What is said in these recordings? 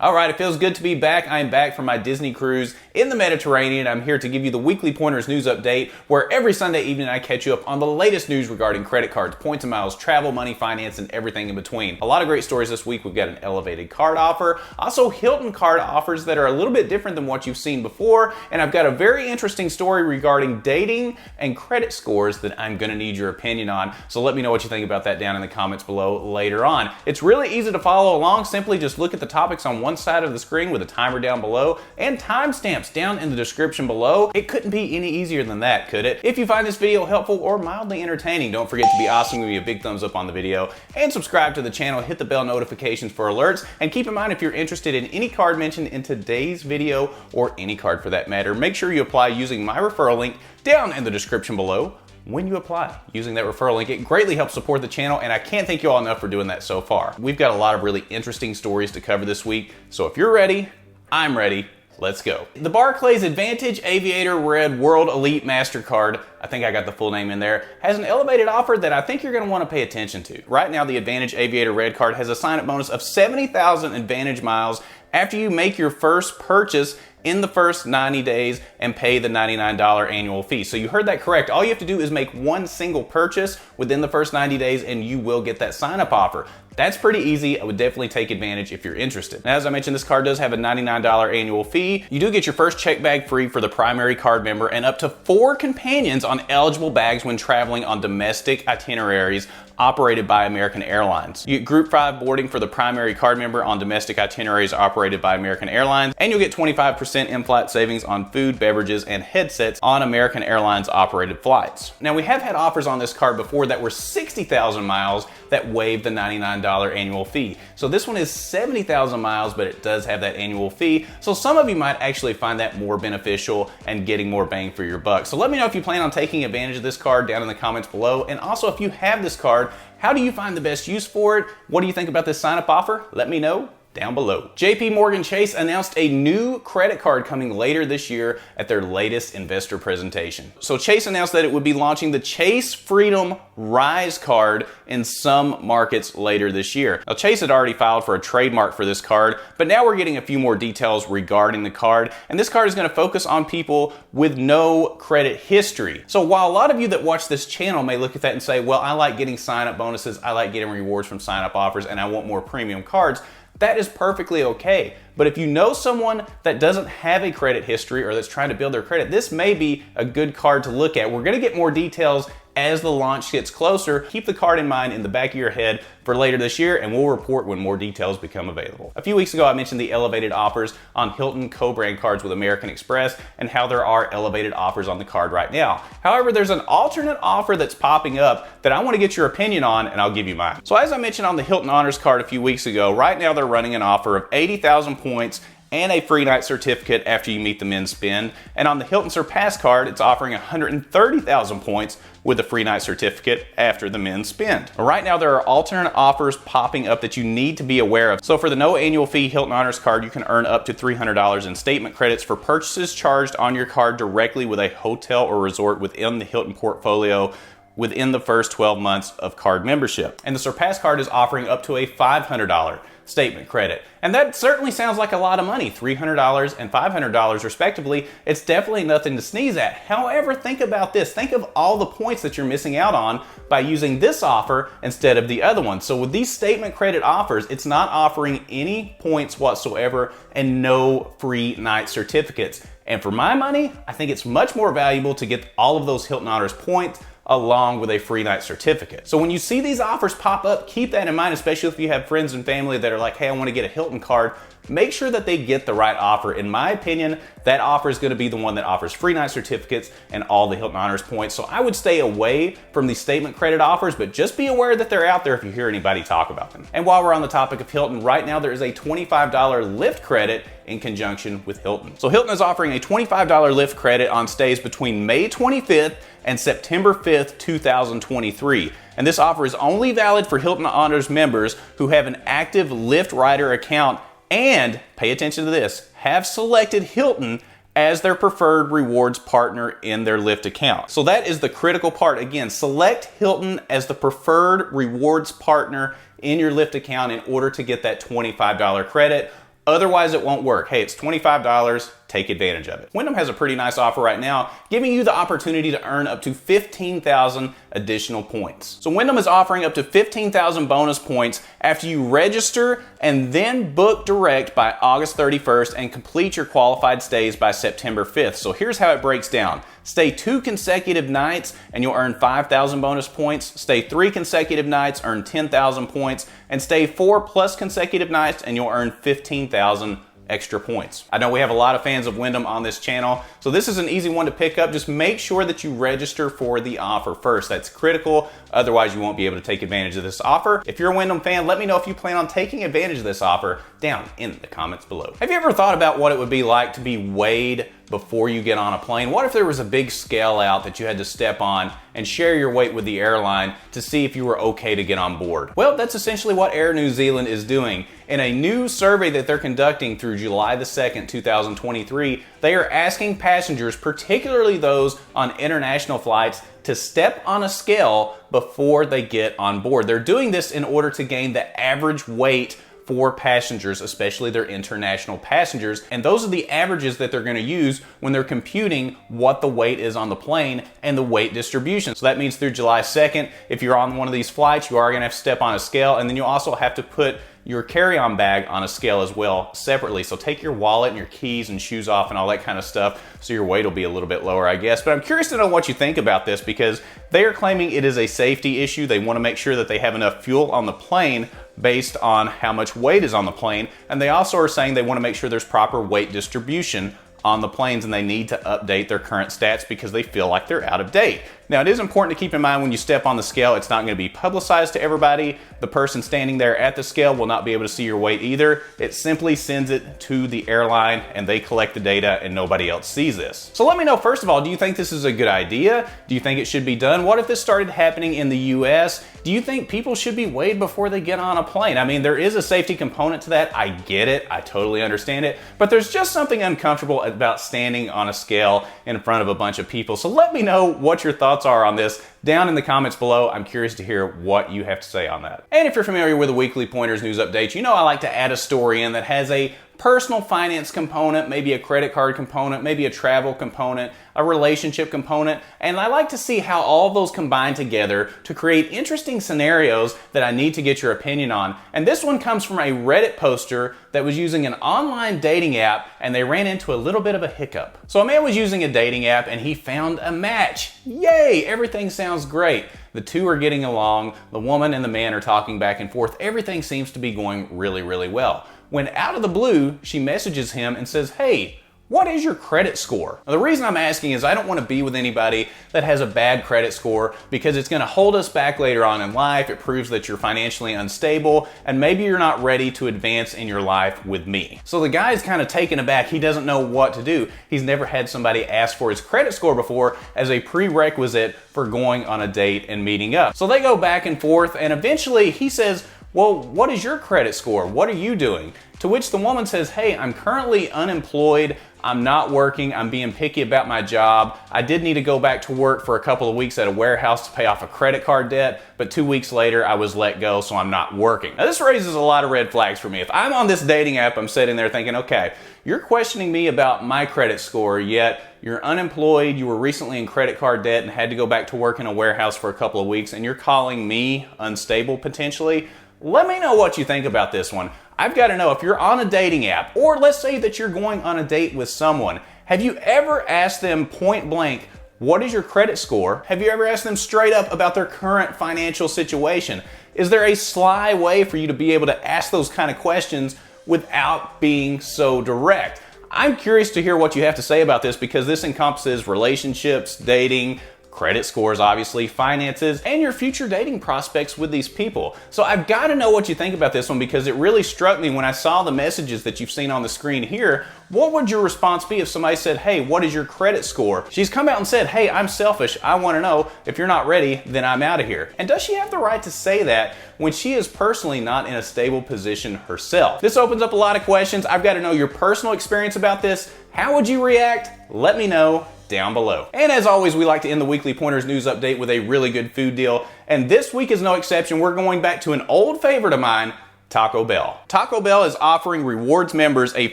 All right, it feels good to be back. I am back from my Disney cruise in the Mediterranean. I'm here to give you the weekly Pointers news update, where every Sunday evening I catch you up on the latest news regarding credit cards, points and miles, travel, money, finance, and everything in between. A lot of great stories this week. We've got an elevated card offer, also Hilton card offers that are a little bit different than what you've seen before, and I've got a very interesting story regarding dating and credit scores that I'm gonna need your opinion on. So let me know what you think about that down in the comments below later on. It's really easy to follow along. Simply just look at the topics on one side of the screen with a timer down below and timestamps down in the description below. It couldn't be any easier than that, could it? If you find this video helpful or mildly entertaining, don't forget to be awesome, give me a big thumbs up on the video and subscribe to the channel, hit the bell notifications for alerts, and keep in mind if you're interested in any card mentioned in today's video or any card for that matter, make sure you apply using my referral link down in the description below. When you apply using that referral link, it greatly helps support the channel, and I can't thank you all enough for doing that so far. We've got a lot of really interesting stories to cover this week, so if you're ready, I'm ready. Let's go. The Barclays Advantage Aviator Red World Elite MasterCard, I think I got the full name in there, has an elevated offer that I think you're going to want to pay attention to. Right now, the Advantage Aviator Red card has a sign-up bonus of 70,000 Advantage miles after you make your first purchase in the first 90 days and pay the $99 annual fee. So you heard that correct. All you have to do is make one single purchase within the first 90 days and you will get that sign-up offer. That's pretty easy. I would definitely take advantage if you're interested. Now, as I mentioned, this card does have a $99 annual fee. You do get your first check bag free for the primary card member and up to 4 companions on eligible bags when traveling on domestic itineraries operated by American Airlines. You get Group 5 boarding for the primary card member on domestic itineraries operated by American Airlines, and you'll get 25% in-flight savings on food, beverages, and headsets on American Airlines operated flights. Now, we have had offers on this card before that were 60,000 miles that waived the $99 annual fee. So this one is 70,000 miles, but it does have that annual fee. So some of you might actually find that more beneficial and getting more bang for your buck. So let me know if you plan on taking advantage of this card down in the comments below. And also, if you have this card, how do you find the best use for it? What do you think about this sign-up offer? Let me know down below. JP Morgan Chase announced a new credit card coming later this year at their latest investor presentation. So Chase announced that it would be launching the Chase Freedom Rise card in some markets later this year. Now, Chase had already filed for a trademark for this card, but now we're getting a few more details regarding the card, and this card is going to focus on people with no credit history. So while a lot of you that watch this channel may look at that and say, well, I like getting sign-up bonuses, I like getting rewards from sign-up offers, and I want more premium cards, that is perfectly okay. But if you know someone that doesn't have a credit history or that's trying to build their credit, this may be a good card to look at. We're gonna get more details as the launch gets closer. Keep the card in mind in the back of your head for later this year, and we'll report when more details become available. A few weeks ago, I mentioned the elevated offers on Hilton co-brand cards with American Express and how there are elevated offers on the card right now. However, there's an alternate offer that's popping up that I want to get your opinion on, and I'll give you mine. So as I mentioned on the Hilton Honors card a few weeks ago, right now they're running an offer of 80,000 points and a free night certificate after you meet the min spend. And on the Hilton Surpass card, it's offering 130,000 points with a free night certificate after the min spend. Right now, there are alternate offers popping up that you need to be aware of. So for the no annual fee Hilton Honors card, you can earn up to $300 in statement credits for purchases charged on your card directly with a hotel or resort within the Hilton portfolio within the first 12 months of card membership. And the Surpass card is offering up to a $500 statement credit. And that certainly sounds like a lot of money, $300 and $500 respectively. It's definitely nothing to sneeze at. However, think about this. Think of all the points that you're missing out on by using this offer instead of the other one. So with these statement credit offers, it's not offering any points whatsoever and no free night certificates. And for my money, I think it's much more valuable to get all of those Hilton Honors points along with a free night certificate. So when you see these offers pop up, keep that in mind, especially if you have friends and family that are like, hey, I want to get a Hilton card. Make sure that they get the right offer. In my opinion, that offer is going to be the one that offers free night certificates and all the Hilton Honors points. So I would stay away from these statement credit offers, but just be aware that they're out there if you hear anybody talk about them. And while we're on the topic of Hilton, right now there is a $25 Lyft credit in conjunction with Hilton. So Hilton is offering a $25 Lyft credit on stays between May 25th and September 5th, 2023. And this offer is only valid for Hilton Honors members who have an active Lyft Rider account and, pay attention to this, have selected Hilton as their preferred rewards partner in their Lyft account. So that is the critical part. Again, select Hilton as the preferred rewards partner in your Lyft account in order to get that $25 credit Otherwise, it won't work. Hey, it's $25. Take advantage of it. Wyndham has a pretty nice offer right now, giving you the opportunity to earn up to 15,000 additional points. So Wyndham is offering up to 15,000 bonus points after you register and then book direct by August 31st and complete your qualified stays by September 5th. So here's how it breaks down. Stay 2 consecutive nights and you'll earn 5,000 bonus points. Stay 3 consecutive nights, earn 10,000 points. And stay 4+ consecutive nights and you'll earn 15,000 extra points. I know we have a lot of fans of Wyndham on this channel, so this is an easy one to pick up. Just make sure that you register for the offer first. That's critical. Otherwise, you won't be able to take advantage of this offer. If you're a Wyndham fan, let me know if you plan on taking advantage of this offer down in the comments below. Have you ever thought about what it would be like to be weighed before you get on a plane? What if there was a big scale out that you had to step on and share your weight with the airline to see if you were okay to get on board? Well, that's essentially what Air New Zealand is doing. In a new survey that they're conducting through July the 2nd, 2023, they are asking passengers, particularly those on international flights, to step on a scale before they get on board. They're doing this in order to gain the average weight for passengers, especially their international passengers. And those are the averages that they're going to use when they're computing what the weight is on the plane and the weight distribution. So that means through July 2nd, if you're on one of these flights, you are going to have to step on a scale, and then you also have to put your carry-on bag on a scale as well separately. So take your wallet and your keys and shoes off and all that kind of stuff, so your weight will be a little bit lower, I guess. But I'm curious to know what you think about this, because they are claiming it is a safety issue. They want to make sure that they have enough fuel on the plane based on how much weight is on the plane. And they also are saying they want to make sure there's proper weight distribution on the planes, and they need to update their current stats because they feel like they're out of date. Now, it is important to keep in mind when you step on the scale, it's not going to be publicized to everybody. The person standing there at the scale will not be able to see your weight either. It simply sends it to the airline and they collect the data and nobody else sees this. So let me know, first of all, do you think this is a good idea? Do you think it should be done? What if this started happening in the US? Do you think people should be weighed before they get on a plane? I mean, there is a safety component to that. I get it. I totally understand it. But there's just something uncomfortable about standing on a scale in front of a bunch of people. So let me know what your thoughts are on this down in the comments below. I'm curious to hear what you have to say on that. And if you're familiar with the Weekly Pointers news updates, you know I like to add a story in that has a personal finance component, maybe a credit card component, maybe a travel component, a relationship component, and I like to see how all of those combine together to create interesting scenarios that I need to get your opinion on. And this one comes from a Reddit poster that was using an online dating app, and they ran into a little bit of a hiccup. So a man was using a dating app and he found a match. Yay, everything sounds great. The two are getting along, the woman and the man are talking back and forth, everything seems to be going really, really well. When out of the blue, she messages him and says, "Hey, what is your credit score?" Now, the reason I'm asking is I don't want to be with anybody that has a bad credit score, because it's going to hold us back later on in life. It proves that you're financially unstable and maybe you're not ready to advance in your life with me. So the guy's kind of taken aback. He doesn't know what to do. He's never had somebody ask for his credit score before as a prerequisite for going on a date and meeting up. So they go back and forth, and eventually he says, "Well, what is your credit score? What are you doing?" To which the woman says, "Hey, I'm currently unemployed. I'm not working. I'm being picky about my job. I did need to go back to work for a couple of weeks at a warehouse to pay off a credit card debt, but 2 weeks later I was let go, so I'm not working." Now, this raises a lot of red flags for me. If I'm on this dating app, I'm sitting there thinking, okay, you're questioning me about my credit score, yet you're unemployed, you were recently in credit card debt and had to go back to work in a warehouse for a couple of weeks, and you're calling me unstable potentially? Let me know what you think about this one. I've got to know, if you're on a dating app, or let's say that you're going on a date with someone, have you ever asked them point blank, what is your credit score? Have you ever asked them straight up about their current financial situation? Is there a sly way for you to be able to ask those kind of questions without being so direct? I'm curious to hear what you have to say about this, because this encompasses relationships, dating, credit scores, obviously, finances, and your future dating prospects with these people. So I've got to know what you think about this one, because it really struck me when I saw the messages that you've seen on the screen here. What would your response be if somebody said, "Hey, what is your credit score?" She's come out and said, "Hey, I'm selfish. I want to know. If you're not ready, then I'm out of here." And does she have the right to say that when she is personally not in a stable position herself? This opens up a lot of questions. I've got to know your personal experience about this. How would you react? Let me know down below. And as always, we like to end the Weekly Pointers news update with a really good food deal. And this week is no exception. We're going back to an old favorite of mine, Taco Bell. Taco Bell is offering rewards members a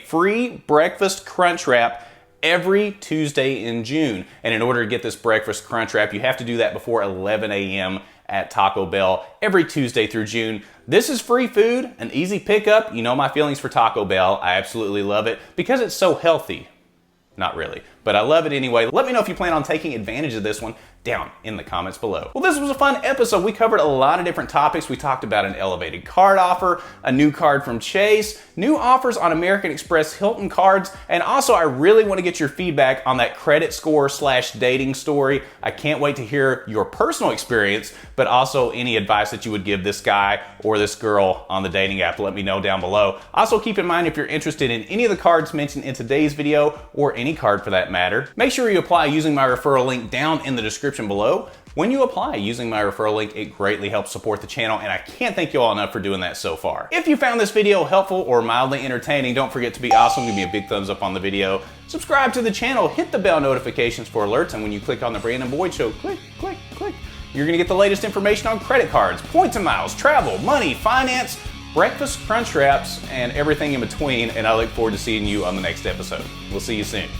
free breakfast crunch wrap every Tuesday in June. And in order to get this breakfast crunch wrap, you have to do that before 11 a.m. at Taco Bell every Tuesday through June. This is free food, an easy pickup. You know my feelings for Taco Bell. I absolutely love it because it's so healthy. Not really, but I love it anyway. Let me know if you plan on taking advantage of this one down in the comments below. Well, this was a fun episode. We covered a lot of different topics. We talked about an elevated card offer, a new card from Chase, new offers on American Express Hilton cards, and also I really want to get your feedback on that credit score / dating story. I can't wait to hear your personal experience, but also any advice that you would give this guy or this girl on the dating app. Let me know down below. Also, keep in mind if you're interested in any of the cards mentioned in today's video, or any card for that matter, make sure you apply using my referral link down in the description below. When you apply using my referral link, it greatly helps support the channel, and I can't thank you all enough for doing that so far. If you found this video helpful or mildly entertaining, don't forget to be awesome. Give me a big thumbs up on the video. Subscribe to the channel, hit the bell notifications for alerts, and when you click on the Brandon Boyd Show, click, click, click, you're gonna get the latest information on credit cards, points and miles, travel, money, finance, breakfast crunch wraps, and everything in between, and I look forward to seeing you on the next episode. We'll see you soon.